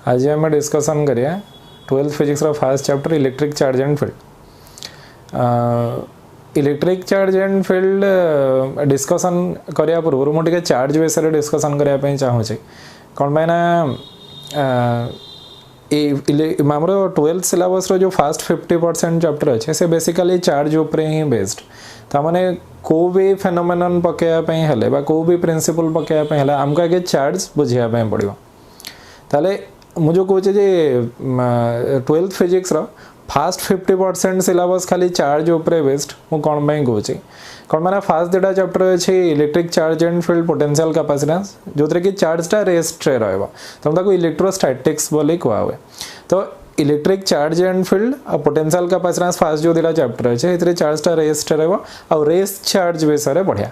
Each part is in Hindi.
आज आम डिस्कसन करिया 12th physics first chapter electric charge and field. Electric charge and field discussion करिया पूर्व मुझे चार्ज विषय डिस्कसन करने चाहूँगी कौन पाई ना आमर 12th सिलेबस जो फर्स्ट 50% चैप्टर अच्छे से बेसिकली चार्ज उपरे ही बेस्ड ताने को भी फेनोमेनन पकाइवाई हेले को भी प्रिंसिपल पकाइवाई हेले आमको आगे चार्ज बुझापी पड़ो। ताले मुझे कहूँ 12th फिजिक्स फास्ट 50% सिलेबस खाली चार्ज उपरे बेस्ड मु कौन पाई कहूँ कौन मैंने फास्ट दुटा चैप्टर अच्छे electric charge and field potential capacitance जो कि चार्जटा रेस्ट रहा इलेक्ट्रोस्टैटिक्स बोली कह हुए। तो इलेक्ट्रिक चार्ज एंड फील्ड और पोटेंशियल कैपेसिटेंस फास्ट जो दुटा चैप्टर अच्छे ये चार्जटा रेस्ट रेस्ट चार्ज विषय बढ़िया।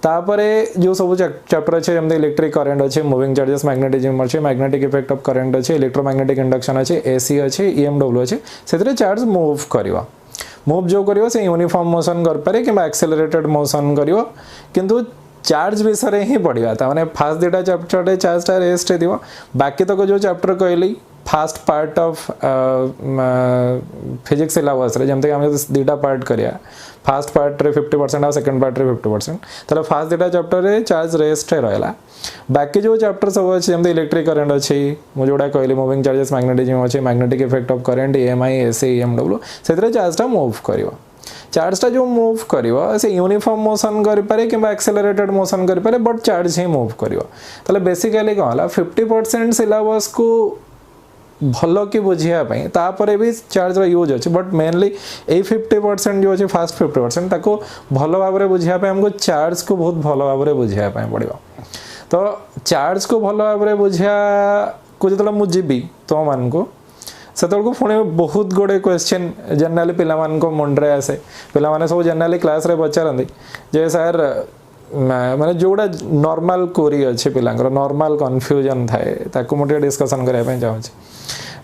तापरे जो सब चैप्टर अच्छे जमी इलेक्ट्रिक करेंट अच्छे मूविंग चार्जेस मैग्नेटिज्म अच्छे मैग्नेटिक इफेक्ट ऑफ करेंट अच्छे इलेक्ट्रोमैग्नेटिक इंडक्शन अच्छे एसी अच्छे ईएमडब्ल्यू अच्छे से चार्ज मूव कर मूव जो करियो से यूनिफॉर्म मोशन कर पारे कि एक्सेलरेटेड मोशन करियो किंतु चार्ज विषय ही पढ़ा ताने फास्ट दुटा चैप्टर चार्जटा रेस्ट हो बाकी तक जो चैप्टर कहली fast part of physics syllabus जमती आम दुटा पार्ट करिया फास्ट पार्ट रे 50% और सेकंड पार्ट रे 50% ताले फास्ट दुटा चैप्टर रे चार्ज रेस्ट रहा बाकी जो चैप्टर सब अच्छे जमती इलेक्ट्रिक करेंट अच्छी मुझे जोड़ा कहली मूविंग चार्जेस मैग्नेटिज्म अच्छे magnetic effect of current EMI AC EMW से चार्जटा मूव कर चार्जटा जो मूव कर से यूनिफॉर्म मोशन करें कि एक्सेलरेटेड मोशन करें बट चार्ज ही मूव कर बेसिकली कौन है 50% सिलेबस को भल कि बुझापी तापर भी चार्ज यूज अच्छे बट मेनली ये 50% जो अच्छे फास्ट 50% ताको भल भाव में बुझापी आमको चार्ज को बहुत भल भाव में बुझापी पड़ो। तो चार्ज को भल भाव में बुझा को जो मुझे तो मान को से पुणी बहुत गुड़े क्वेश्चन जनरली पिला मुंडे आसे पिला सब जनरली क्लास रे पचारती जे सर माने जोड़ा नॉर्मल कोरी अच्छे पिलांकर नॉर्मल कन्फ्यूजन थाए ताको मुझे डिस्कसन करने चाहूँ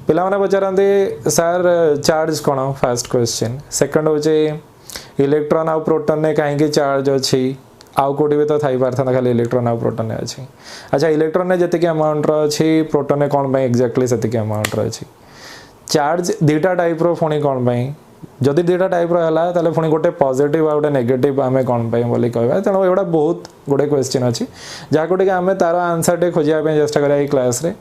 पिला माने पचारती सर चार्ज कौन फर्स्ट क्वेश्चन सेकंड होचे इलेक्ट्रॉन आउ प्रोटॉन ने कहीं चार्ज अच्छी आउ कोटी भी तो थी पारता खाली इलेक्ट्रॉन आउ प्रोटॉन ने अच्छी अच्छा इलेक्ट्रॉन ने जी अमाउंट अच्छी प्रोटॉन ने कौन एक्जाक्टली से अमाउंट अच्छी चार्ज दुटा टाइप रो पुणी कौन जदि दुटा टाइप रहा ताले पुणी गोटे पॉजिटिव आ गोटे नेगेटिव आम कौन बोली कहवा तेणु एगुड़ा बहुत गुड़े क्वेश्चन अच्छी जहाँ कि आम तार आंसर टे खोजापी चेष्टा करें क्लास रे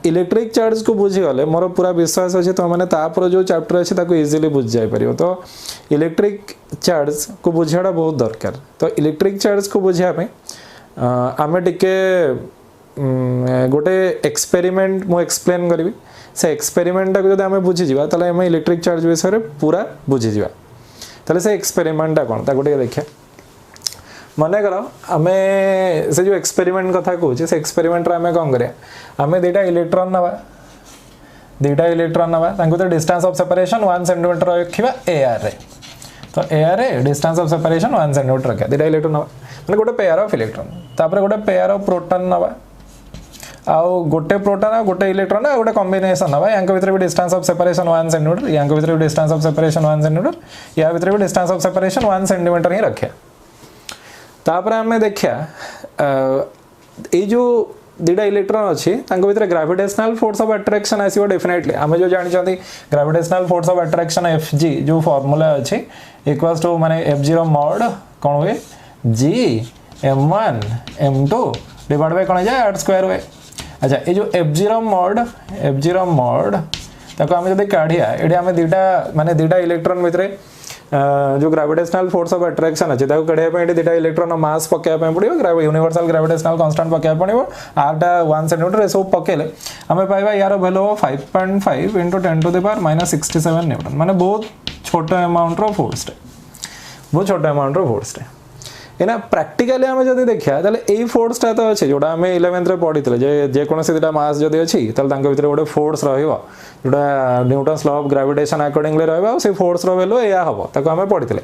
इलेक्ट्रिक चार्ज को बुझीगले मोर पूरा विश्वास अच्छे तो मैंने तापर जो चैप्टर अच्छे ताको इजीली बुझ जापर। तो इलेक्ट्रिक चार्ज को बुझाटा बहुत दरकार। तो इलेक्ट्रिक चार्ज को बुझापी आम टिके गोटे एक्सपेरिमेंट मु एक्सप्लेन करी से एक्सपेरिमेंटा को जो आम बुझीजा ताले आम इलेक्ट्रिक चार्ज विषय पूरा बुझीजा ताले से एक्सपेरिमेंटा कौन ताको टिके देखिए मन कर आम से जो एक्सपेरिमेंट कथा कहूँ से एक्सपेरिमेंट आम कौन करें आम दुटा इलेक्ट्रॉन नवा तो डिस्टेंस ऑफ सेपरेशन 1 सेंटीमीटर रखा एआर रे। तो एआर रे डिस्टेंस ऑफ सेपरेशन 1 सेंटीमीटर रखा दुटा इलेक्ट्रॉन नवा मैंने गोटे पेयर ऑफ इलेक्ट्रॉन तापर गोटे पेयर ऑफ प्रोटॉन नवा आउ गोटे प्रोटॉन आ गोटे इलेक्ट्रॉन आ गोटे कॉम्बिनेशन नवा या भीतर भी डिस्टेंस ऑफ सेपरेशन 1 सेंटीमीटर या भीतर भी डिस्टेंस ऑफ सेपरेशन 1 सेंटीमीटर या भीतर भी डिस्टेंस ऑफ सेपरेशन 1 सेंटीमीटर ही रखा। तापर आम देखिया ये जो दुटा इलेक्ट्रॉन अच्छी भीतर ग्रेविटेशनल फोर्स ऑफ अट्रैक्शन आसो डेफिनेटली आम जो जानते gravitational force of attraction F G जो फॉर्मूला अच्छी इक्वल्स टू माने F0 मॉड कौन हुए G m1 m2 divide by कौन जाए r स्क्वायर हुए। अच्छा ये जो F0 मॉड ताको आम जब काढ़िया ये आम दुटा माने दुटा इलेक्ट्रॉन भितर जो ग्रेविटेशनल फोर्स ऑफ अट्रैक्शन अच्छे काढ़ापी दुटा इलेक्ट्रॉन मास पकाइबा पड़ो यूनिवर्सल ग्रेविटेशनल कांस्टेंट पकाइबा पड़ो आरटा 1 सेंटीमीटर सब पकेले आम पाइबा यार वैल्यू 5.5 इंटू 10⁻⁻67 न्यूटन माने बहुत छोट अमाउंट रो फोर्स बहुत छोट अमाउंट रो फोर्स एना प्रैक्टिकली आम जब देखा यही फोर्सटा तो अच्छे जोटा आम 11th पढ़ी जेकोसी दुटा मास जब अच्छी भर गोटे फोर्स रोटा Newton's law of gravitation accordingly रही फोर्स वैल्यू या हम ताको आम पढ़ी।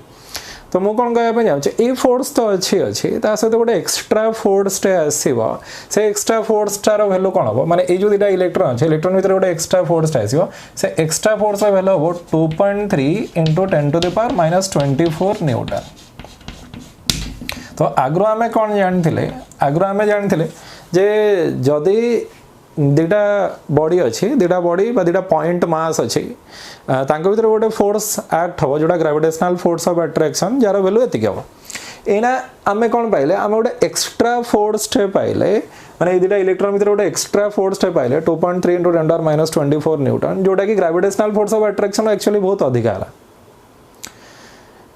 तो मुझे कौन कहना चाहूँगी ये फोर्स तो अच्छी सहित गोटे एक्सट्रा फोर्सटे आसो से एक्सट्रा फोर्सटार वैल्यू कौन हम माने ये जो दुटा इलेक्ट्रॉन अच्छे इलेक्ट्रॉन भर गोटे एक्सट्रा फोर्सटा आसो से एक्सट्रा फोर्स वैल्यू हम 2.3 इंटू 10⁻24 न्यूटन। तो आगु आम कौन जानते आगु आम जानते जे जदि दुटा बॉडी अच्छी दुटा बॉडी दुटा पॉइंट मास अच्छी तांको भीतर गोटे फोर्स एक्ट हम जोटा ग्रेविटेशनल फोर्स ऑफ अट्रैक्शन जार वैल्यू एतिक हम एना आम कौन पाइले आम गोटे एक्सट्रा फोर्स पाइले माने दुटा इलेक्ट्रॉन भीतर गोटे एक्सट्रा फोर्स पाइले 2.3 इंटू 10⁻24 न्यूटन जोटा कि gravitational force of attraction actually बहुत अधिक है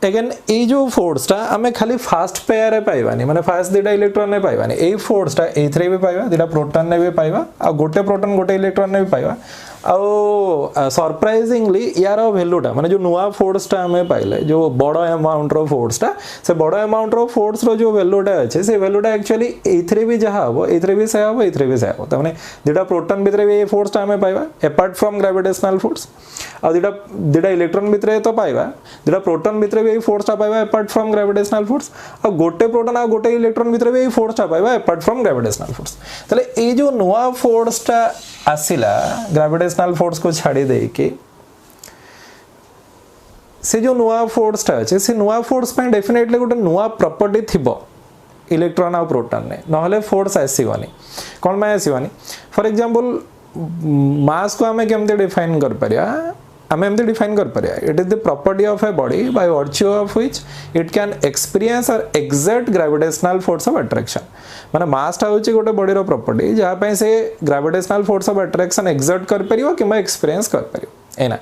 अगेन ये जो फोर्स टा आम खाली फास्ट पेयर पाइबानी माने फास्ट दुटा इलेक्ट्रॉन ने पाइबानी ए फोर्स टा एथरे भी पाइबा दुटा प्रोटॉन ने भी पाइबा आ गोटे प्रोटॉन गोटे इलेक्ट्रॉन ने भी पाइबा आ सरप्राइजिंगली यार वैल्यूटा माने जो नुआ फोर्स टा आम पाइले जो बड़ अमाउंट रो फोर्स टा से बड़ अमाउंट रो फोर्स रो जो वैल्यूटा अच्छे से वैल्यूटा एक्चुअली एथरे भी जहाँ हम एथरे भी से हम एथरे भी से हम तमाने दुटा प्रोटॉन भितर भी ये फोर्स टा आम पाइबा अपार्ट फ्रॉम ग्रेविटेशनल फोर्स आ दुटा इलेक्ट्रॉन भितर तो पाइबा दुटा प्रोटॉन भितर भी फोर्स टा पाइबा अपार्ट फ्रॉम ग्रेविटेशनल फोर्स आ गोटे प्रोटॉन आ गोटे इलेक्ट्रॉन भितर भी फोर्स टा पाइबा अपार्ट फ्रॉम ग्रेविटेशनल फोर्स तले ए जो नुआ फोर्स टा आसिला ग्रेविटेशनल फोर्स को छाड़ी दे के से जो नुआ फोर्स टा अच्छे से नुआ फोर्स पे डेफिनेटली गोटे नुआ प्रॉपर्टी थिबो इलेक्ट्रॉन आ प्रोटॉन ने नहले फोर्स आसीवानी कोन में आसीवानी फॉर एग्जांपल मास को हमें केमते डिफाइन कर परिया हमें एमती डिफाइन कर परिया it is the property of a body by virtue of which it can experience or exert gravitational force of attraction माने मास टा होची गोटे बॉडी रो प्रॉपर्टी जहा पे से gravitational force of attraction exert कर परियो किबा एक्सपीरियंस कर परियो एना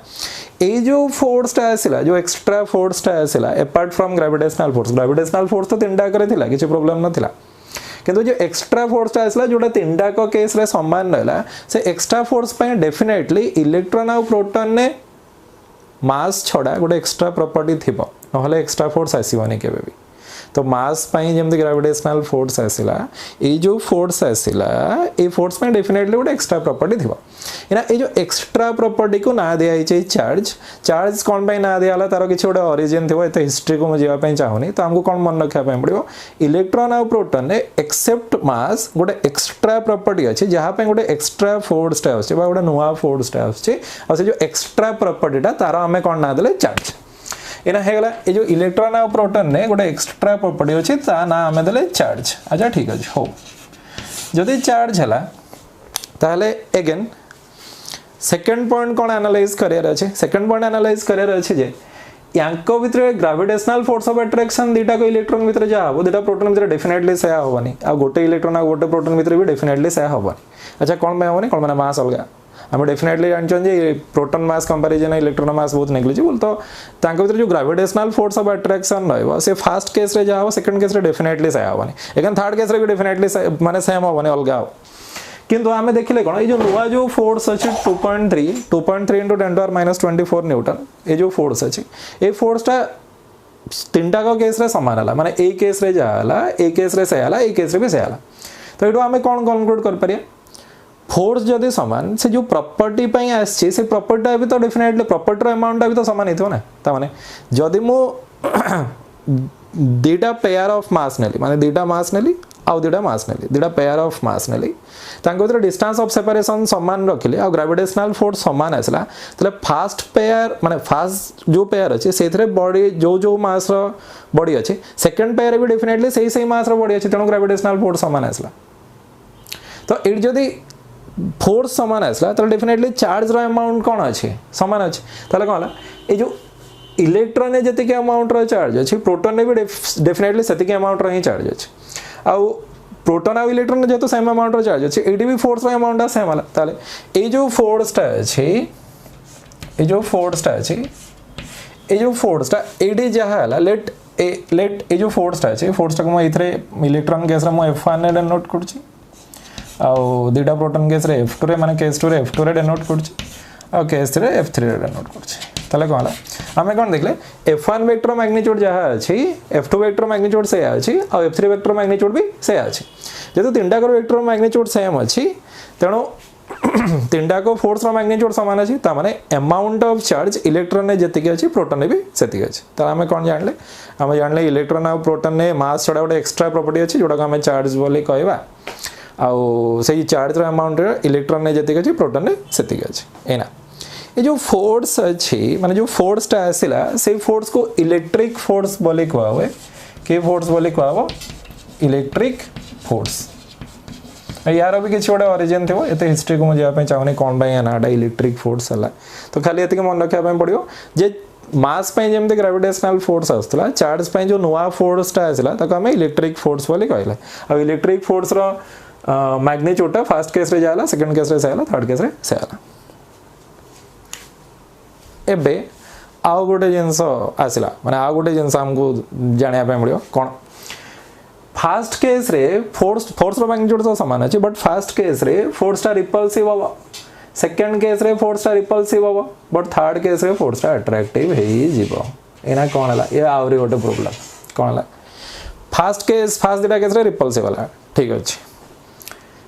ए जो फोर्स टा आसिला जो एक्स्ट्रा फोर्स टा आसिला अपार्ट फ्रॉम ग्रेविटेशनल फोर्स तो तीनटा करे थिला किछि प्रॉब्लम नथिला किंतु जो एक्स्ट्रा फोर्स टा आसला जोटा तीनटा को केस रे समान रहला से एक्स्ट्रा फोर्स पे डेफिनेटली इलेक्ट्रॉन और प्रोटॉन ने मास छड़ा गोटे एक्स्ट्रा प्रॉपर्टी थिबो नहले एक्स्ट्रा फोर्स आसीबनी केबे भी तो मास पाई जेमति ग्रेविटेशनल फोर्स आसिला ए जो फोर्स आसिला ए फोर्स में डेफिनेटली गोटे एक्स्ट्रा प्रॉपर्टी थिबो एना ए जो एक्स्ट्रा प्रॉपर्टी को ना दिया छै चार्ज कोन पे ना दियाला तारो किछ गोटे ओरिजिन थिबो एते हिस्ट्री को मजिया पे चाहुनी तो हमको कोन मन रखा पे पड़िबो इलेक्ट्रॉन और प्रोटॉन ने एक्सेप्ट मास गोटे एक्स्ट्रा प्रॉपर्टी अछि जहा पे गोटे एक्स्ट्रा फोर्स टा अछि बा गोटे नुवा फोर्स टा अछि और से जो एक्स्ट्रा प्रॉपर्टी टा तारो हमें कोन ना देले चार्ज एना हेगला ए जो इलेक्ट्रॉन और प्रोटॉन ने गोटे एक्स्ट्रा प्रॉपर्टी अछि ता ना हमें देले चार्ज अच्छा ठीक अछि हो जदि चार्ज हला ताले अगेन सेकंड पॉइंट कोन एनालाइज करियर अछि सेकंड पॉइंट एनालाइज करियर अछि जे यांको भितर ग्रेविटेशनल फोर्स ऑफ अट्रैक्शन दुटा को इलेक्ट्रॉन भितर जा हो दुटा प्रोटॉन भितर डेफिनेटली से होबनी आ गोटे इलेक्ट्रॉन आ गोटे प्रोटॉन भितर भी डेफिनेटली से होबनी अच्छा कोन में होबनी कोन माने मास अलगा हम डेफिनेटली जानछन जे प्रोटॉन मास कंपैरिजन इलेक्ट्रॉन मास बहुत नेग्लिजिबल तो तांको भितर जो ग्रेविटेशनल फोर्स ऑफ अट्रैक्शन रहबो से फर्स्ट केस रे जा हो सेकंड केस रे डेफिनेटली से होबनी एगन थर्ड केस रे भी डेफिनेटली माने सेम होबनी अलगा हो किंतु आमे देखिले कोन ए जो नुवा जो फोर्स अछि 2.3 into 10⁻24 न्यूटन ए जो फोर्स अछि ए फोर्स टा तीनटा को केस रे समान हला माने ए केस रे जाला ए केस रे से हला ए केस रे भी से हला तो एडो आमे कोन कंक्लूड कर परिया फोर्स जदि समान से जो प्रॉपर्टी पई आछि से प्रॉपर्टी भी तो डेफिनेटली प्रॉपर्टी रो अमाउंट भी तो समान हिथो ना ता माने जदि मो दुटा पेयर ऑफ मास नेली माने दुटा मास नेली आ दुटा मास नेली दुटा पेयर ऑफ मास नेली तांको भीतर डिस्टेंस ऑफ सेपरेशन समान रखिले आ ग्रेविटेशनल फोर्स समान आसला तले फास्ट पेयर माने फास्ट जो पेयर अछि सेथरे बॉडी जो मास रो बॉडी अछि सेकंड पेयर भी डेफिनेटली सही मास रो बॉडी अछि तनो ग्रेविटेशनल फोर्स समान आसला तो एट जदी फोर्स समान आसला तो डेफिनेटली चार्ज रो अमाउंट कोन अछि समान अछि तले कोन ए जो इलेक्ट्रॉन ने जति के अमाउंट रो चार्ज अछि प्रोटॉन ने भी डेफिनेटली सति के अमाउंट रो ही चार्ज अछि आ प्रोटॉन और इलेक्ट्रॉन जेतो सेम अमाउंट रो चार्ज अछि एडी भी फोर्स रो अमाउंट सेम होला ताले ए जो फोर्स टा अछि ए जो फोर्स टा एडी जहा हला लेट ए जो फोर्स टा अछि फोर्स टा को म इथरे इलेक्ट्रॉन केस रे म F1 ने डिनोट करछि आ दुटा प्रोटॉन केस रे F2 रे माने केस 2 रे F2 रे डिनोट करछि आ केस 3 रे F3 रे डिनोट करछि ताले कोला हमें कोन देखले F1 वेक्टर मैग्नीट्यूड जहा अछि F2 वेक्टर मैग्नीट्यूड से अछि और F3 वेक्टर मैग्नीट्यूड भी से अछि जेतो तीनटा को वेक्टर मैग्नीट्यूड सेम अछि तेनो तीनटा को फोर्स रो मैग्नीट्यूड समान अछि ता माने अमाउंट ऑफ चार्ज इलेक्ट्रॉन ने जति के अछि प्रोटॉन ने भी सेति अछि त हमें कोन जानले इलेक्ट्रॉन और प्रोटॉन ने मास छडा गोटे एक्स्ट्रा प्रॉपर्टी अछि जोडा हमें चार्ज बोली कहबा आ सही चार्ज रो अमाउंट इलेक्ट्रॉन ने जति के अछि प्रोटॉन ने सेति के अछि एना ये जो फोर्स अच्छी माने जो फोर्स टा आसिला से फोर्स को इलेक्ट्रिक फोर्स बोले कहवे के फोर्स बोले कहबो इलेक्ट्रिक फोर्स यार भी किसी गोटे ऑरिजिन थो ये हिस्ट्री को मुझे चाहूनी कौन नाटा इलेक्ट्रिक फोर्स है तो खाली ये मन रखा पड़ो जे मास जमी ग्रेविटेशनल फोर्स आसला चार्ज जो नुआ फोर्सटा आसला आम इलेक्ट्रिक फोर्स बोली कहला आ इलेक्ट्रिक फोर्स मैग्नीट्यूडटा फर्स्ट केस रे जाला सेकंड केस रे सेला थर्ड केस रे सेला एबे आउ गोटे जिनस आसला माने आउ गोटे जिनस हमको जानिया पे पड़ो कौन फर्स्ट केस रे फोर्स रो मैग्नीट्यूड तो समान अछि बट फर्स्ट केस रे फोर्सटा रिपल्सिव हबो सेकंड केस रे फोर्सटा रिपल्सिव हबो बट थर्ड केस रे फोर्सटा अट्रैक्टिव हे जीवो एना कोन हला ये आउरी गोटे प्रॉब्लम कोन हला फर्स्ट दिटा केस रे रिपल्सिव हला ठीक अछि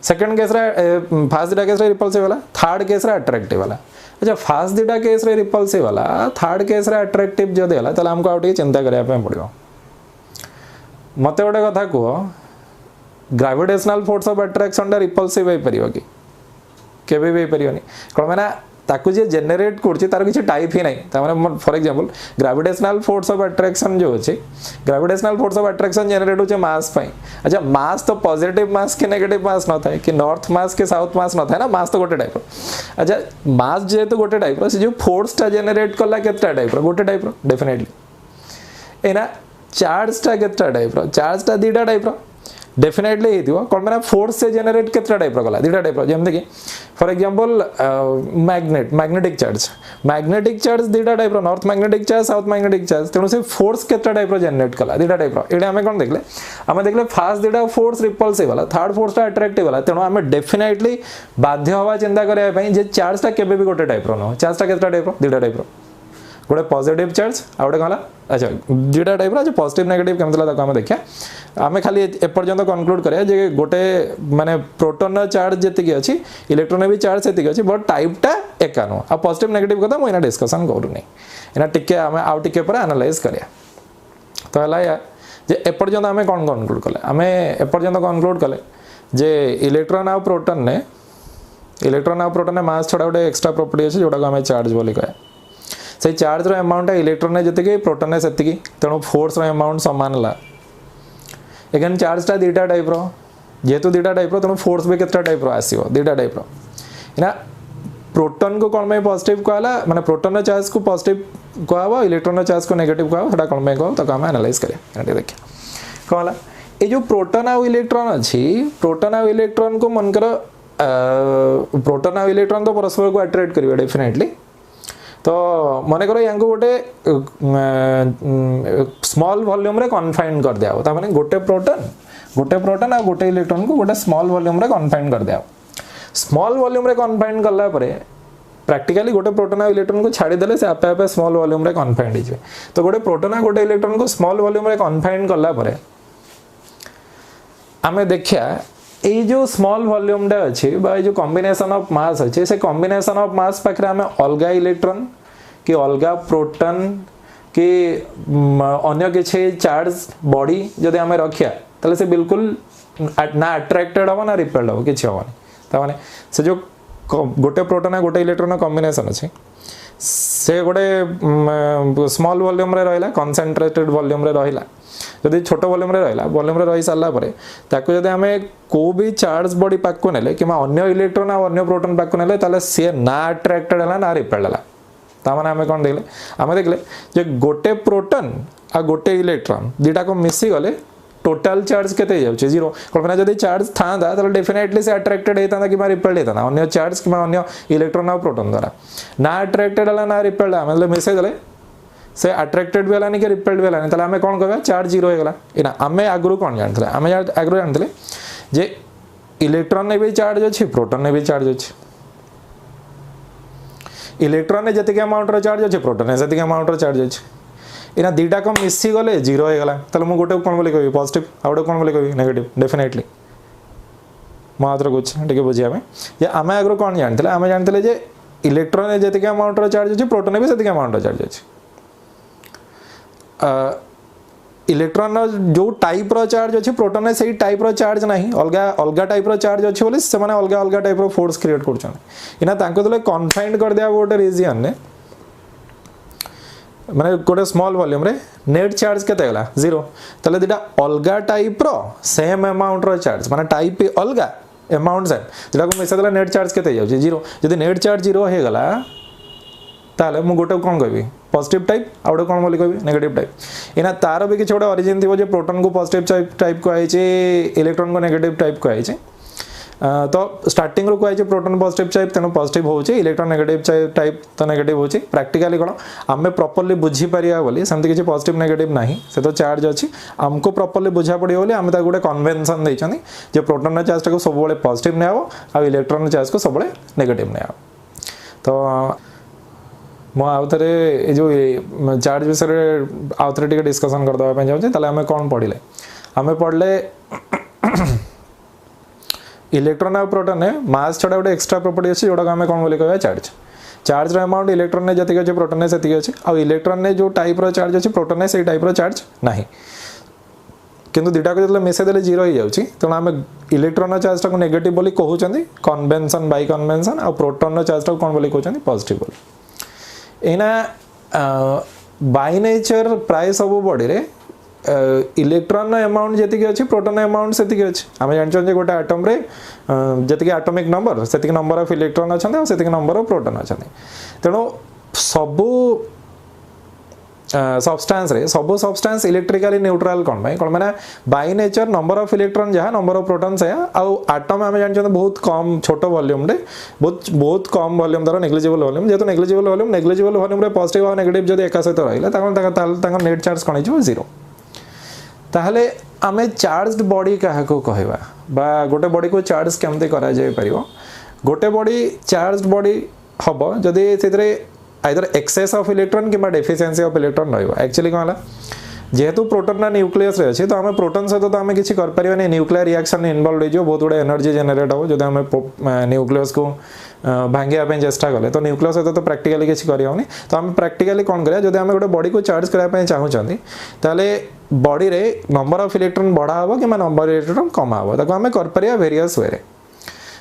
सेकंड केस रे फर्स्ट दिटा केस रे रिपल्सिव हला थर्ड केस रे अट्रैक्टिव हला अच्छा फर्स्ट दिटा केस रे रिपल्सिव हला थर्ड केस रे अट्रैक्टिव जदि हला तले हमको आउटी चिंता करिया पे पड़ियो मते गोटे कथा कह gravitational force of attraction repulsive हो पार कि केबे भी पारियोनी कौन मैंने ताकू जे जेनेरेट करछि तार किछि टाइप ही नहीं तामाने for example gravitational force of attraction जो अछि gravitational force of attraction generate होचे मास पई अच्छा मास तो पॉजिटिव मास के नेगेटिव मास न थाए कि नॉर्थ मास के साउथ मास न थाए ना मास तो गोटे टाइप अच्छा मास जे तो गोटे टाइप से जो फोर्स टा जेनेरेट करला केतटा टाइप गोटे टाइप डेफिनेटली एना चार्ज टा केतटा टाइप चार्ज टा दीटा टाइप डेफिनेटली हेतिबो कोन माने फोर्स से जनरेट केतटा टाइप गला दीटा टाइप जेम देखि फॉर एग्जांपल मैग्नेटिक चार्ज दीटा type north magnetic charge south magnetic charge तेनु से फोर्स केतटा टाइप जनरेट कला दीटा टाइप एडे हमें कोन देखले फर्स्ट दीटा फोर्स रिपल्सिव वाला थर्ड फोर्स टा अट्रैक्टिव वाला तेनु हमें डेफिनेटली बाध्य होवा चिंता करिया पई जे चार्ज टा केबे भी गोटे टाइप न चार्ज टा केतटा टाइप दीटा टाइप गोटे पॉजिटिव चार्ज आ गोटे कहला अच्छा दुटा टाइप अच्छा पॉजिटिव नेगेटिव केमतला ताको हम देखिया आमे खाली एपर्यंत कनक्लूड करिया जे गोटे माने प्रोटॉन चार्ज जेतिकी अछि इलेक्ट्रॉन भी चार्ज सेतिकी अछि बट टाइपटा एका नो आ पॉजिटिव नेगेटिव कथा मोइना डिस्कशन करूनी एना टिके आमे आउ टिके पर एनालाइज करिया तो हला या जे एपर्यंत आमे कोन कनक्लूड कले आमे एपर्यंत कनक्लूड कले जे इलेक्ट्रॉन आ प्रोटॉन ने मास छडा गोटे एक्स्ट्रा प्रॉपर्टी अछि जोडा को आमे चार्ज बोली कहे से चार्ज रो अमाउंट इलेक्ट्रॉन ने जति प्रोटॉन ने सेति तेणु फोर्स रो अमाउंट समान ला एगेन चार्ज टा दीटा टाइप रो जेतु दीटा टाइप रो तेणु फोर्स भी केतटा टाइप रो आसीबो दीटा टाइप रो इना प्रोटॉन को कोन में पॉजिटिव कहला माने प्रोटॉन रे चार्ज को पॉजिटिव कहबो इलेक्ट्रॉन रे चार्ज को नेगेटिव कहबो सेटा कोन में कहबो तो हम एनालाइज करे एटा देखिया कहला ए जो प्रोटॉन आ इलेक्ट्रॉन अछि प्रोटॉन आ इलेक्ट्रॉन को मन करो प्रोटॉन आ इलेक्ट्रॉन तो परस्पर को अट्रैक्ट करिवे डेफिनेटली तो मन करो या गोटे स्मॉल वॉल्यूम रे कन्फाइन कर दिया ता माने गोटे प्रोटॉन आ गोटे इलेक्ट्रॉन को गोटे स्मॉल वॉल्यूम रे कन्फाइन कर दिया स्मॉल वॉल्यूम रे कन्फाइन करला परे प्रैक्टिकली गोटे प्रोटॉन आ इलेक्ट्रॉन को छाड़ी देले से आपे आपे स्मॉल वॉल्यूम रे कन्फाइंड हिजे तो गोटे प्रोटॉन आ गोटे इलेक्ट्रॉन को स्मॉल वॉल्यूम रे कन्फाइन करला परे आमे देखिया ए जो स्मॉल वॉल्यूम डा अछि बा जो कॉम्बिनेशन ऑफ मास अछि से कॉम्बिनेशन ऑफ मास पाखरे हमें अलगा इलेक्ट्रॉन कि अलगा प्रोटॉन कि अन्य किछि चार्ज बॉडी जदि हमें रखिया तले से बिल्कुल ना अट्रैक्टेड हो ना रिपेल्ड हो किछि होनी त माने से जो गोटे प्रोटॉन आ गोटे इलेक्ट्रॉन कॉम्बिनेशन अछि से गोटे स्मॉल वॉल्यूम रे रहला कंसंट्रेटेड वॉल्यूम रे रहला जदि छोट वॉल्यूम रे रही सारा परे ताको जदि हमें को भी चार्ज बॉडी पाक को नेले कि अन्य इलेक्ट्रॉन आ अन्य प्रोटॉन पाक को नेले ताले से ना अट्रैक्टेड हला ना रिपेल्ड हला ता माने हमें कोन देखले हमें देखले जे गोटे प्रोटॉन आ गोटे इलेक्ट्रॉन दीटा को मिसी गले टोटल चार्ज केते जाउचे जीरो कल्पना जदि चार्ज थांदा ताले डेफिनेटली से अट्रैक्टेड हेता कि रिपेल्ड हेता अन्य चार्ज कि अन्य इलेक्ट्रॉन आ प्रोटॉन द्वारा ना अट्रैक्टेड हला ना रिपेल्ड हमें मिसे गले से अट्रैक्टेड भी हलानी कि रिपेल्ड भी हलानी ताले हमें कोन कहबा चार्ज जीरो हो गला इना हमें आगुरु कोन जानथले हमें आगुरु जानथले जे इलेक्ट्रॉन ने भी चार्ज अछि प्रोटॉन ने भी चार्ज अछि इलेक्ट्रॉन ने जति के अमाउंट रो चार्ज अछि प्रोटॉन ने जति के अमाउंट रो चार्ज अछि इना दीटा को मिसी गले जीरो हो गला ताले मु गोटे कोन बोली कहबी पॉजिटिव आउडे कोन बोली कहबी नेगेटिव डेफिनेटली मात्र कुछ ठीक है बुझिया में ये हमें आगुरु कोन जानथले हमें जानथले जे इलेक्ट्रॉन ने जति के अमाउंट रो चार्ज अछि प्रोटॉन ने भी जति के अमाउंट रो चार्ज अछि इलेक्ट्रॉन जो टाइप रो चार्ज अछि प्रोटॉन ने सही टाइप रो चार्ज नाही अलगा टाइप रो चार्ज अछि बोले से माने अलगा टाइप रो फोर्स क्रिएट करछन इना तांको तले कन्फाइंड कर दिया गोटे रीजन ने माने गोटे स्मॉल वॉल्यूम रे नेट चार्ज केते गला जीरो तले दिटा अलगा टाइप रो सेम अमाउंट रो चार्ज माने टाइप अलगा अमाउंट सेम जोटा को मिसा देला नेट चार्ज केते जाउची जीरो जदी नेट चार्ज जीरो हे गला ताले मु गोटे कोन कहबी पॉजिटिव टाइप आ गोटे कोन बोली कहबी नेगेटिव टाइप इना तार भी किछ गोटे ओरिजिन थिबो जे प्रोटॉन को पॉजिटिव टाइप को आइचे इलेक्ट्रॉन को नेगेटिव टाइप को आइचे तो स्टार्टिंग रो कहै प्रोटॉन पॉजिटिव टाइप तेनो पॉजिटिव होउची इलेक्ट्रॉन नेगेटिव टाइप तो नेगेटिव होउची प्रैक्टिकली कोन आमे प्रॉपर्ली बुझी परिया बोली समति किछि पॉजिटिव नेगेटिव नाही से तो चार्ज अछि हमको प्रॉपर्ली बुझा पड़ियो बोली आमे ता गुडे कन्वेंशन दैछनी जे प्रोटॉन ना चार्ज को सब बेले पॉजिटिव ने आबो आ इलेक्ट्रॉन चार्ज को सब बेले नेगेटिव ने आबो तो मो आउथरे ए जो चार्ज विषय आउथरे टिके डिस्कशन कर दवा पे जाउ ताले आमे कोन पढिले आमे पढले इलेक्ट्रॉन और प्रोटॉन ने मास छडा गोटे एक्स्ट्रा प्रॉपर्टी अछि जोडा आमे कोन बोली कहबा चार्ज चार्ज रो अमाउंट इलेक्ट्रॉन ने जति अछि प्रोटॉन ने सेति अछि आ इलेक्ट्रॉन ने जो टाइप रो चार्ज अछि प्रोटॉन ने सेही टाइप रो चार्ज नाही किंतु दुटा को जतले मिसे देले जीरो ही जाउची त आमे इलेक्ट्रॉन रो चार्ज को नेगेटिव बोली कहउचंदी कन्वेंशन बाय कन्वेंशन आ प्रोटॉन रो चार्ज को कोन बोली कहउचंदी पॉजिटिव बोली एना बाय नेचर प्राय सब बॉडी रे इलेक्ट्रॉन अमाउंट जति अछि प्रोटॉन अमाउंट सेति अछि आमे जानछन जे गोटे एटम रे जति एटॉमिक नंबर सेति नंबर ऑफ इलेक्ट्रॉन अछन और सेति नंबर ऑफ प्रोटॉन अछन तेनो सबु सब्सटेंस इलेक्ट्रिकली न्यूट्रल कोन माने bye nature number of electron जहा नंबर ऑफ प्रोटॉन से आ एटम आमे जानछन बहुत कम छोटो वॉल्यूम रे बहुत कम वॉल्यूम दर नेग्लिजिबल वॉल्यूम जेतो नेग्लिजिबल वॉल्यूम रे पॉजिटिव और नेगेटिव जदी एका सहित रहिला ताको नेट चार्ज कोन हिजो जीरो ताहले आमे चार्ज्ड बॉडी काहा को कहबा बा गोटे बॉडी को चार्ज केमते करा जाय परिबो गोटे बॉडी चार्ज्ड बॉडी हबो जदी सेतरे आइदर एक्सेस ऑफ इलेक्ट्रॉन किबा डेफिशिएंसी ऑफ इलेक्ट्रॉन रहइबो एक्चुअली कहला जेहेतु प्रोटॉन ना न्यूक्लियस रे अछि तो आमे प्रोटॉन से तो आमे किछि कर परिबो नै न्यूक्लियर रिएक्शन इन्वॉल्व हो बहुत गुडे एनर्जी जनरेट हो जदी आमे न्यूक्लियस को भांगिया पे चेष्टा कले तो न्यूक्लियस तो प्रैक्टिकली किछि करि होनी तो आमे प्रैक्टिकली कोन करिया जदी आमे गोटे बॉडी को चार्ज करा पे चाहू छथि ताले बॉडी रे नंबर ऑफ इलेक्ट्रॉन बढ़ा हबो कि नंबर ऑफ इलेक्ट्रॉन कम हबो ताको आमे कर परिया वेरियस वे रे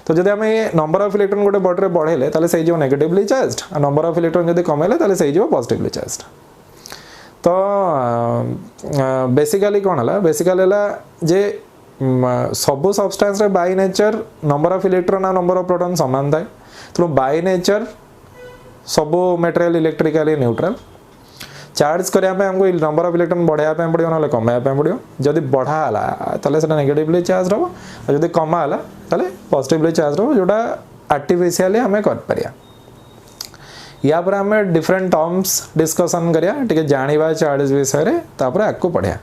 तो जदी आमे नंबर ऑफ इलेक्ट्रॉन गोटे बॉडी रे बढ़ेले ताले सही जो नेगेटिवली चार्ज्ड आ नंबर ऑफ इलेक्ट्रॉन जदी कमेले ताले सही जो पॉजिटिवली चार्ज्ड तो बेसिकली कोन हला बेसिकली हला जे सब सब्सटेंस रे by nature number of electron आ नंबर ऑफ प्रोटॉन समान थाए तो बाय नेचर सब मटेरियल इलेक्ट्रिकली न्यूट्रल चार्ज करिया पे हमको नंबर ऑफ इलेक्ट्रॉन बढ़ाया पे पड़ियो ना कमाया पे पड़ियो जदी बढ़ा हला तले सेटा नेगेटिवली चार्ज रहबो आ जदी कमा हला तले पॉजिटिवली चार्ज रहबो जोटा आर्टिफिशियली हमें कर परिया या पर हमें डिफरेंट टर्म्स डिस्कशन करिया टिके जानिबा चार्ज विषय रे तापर आकु पढिया।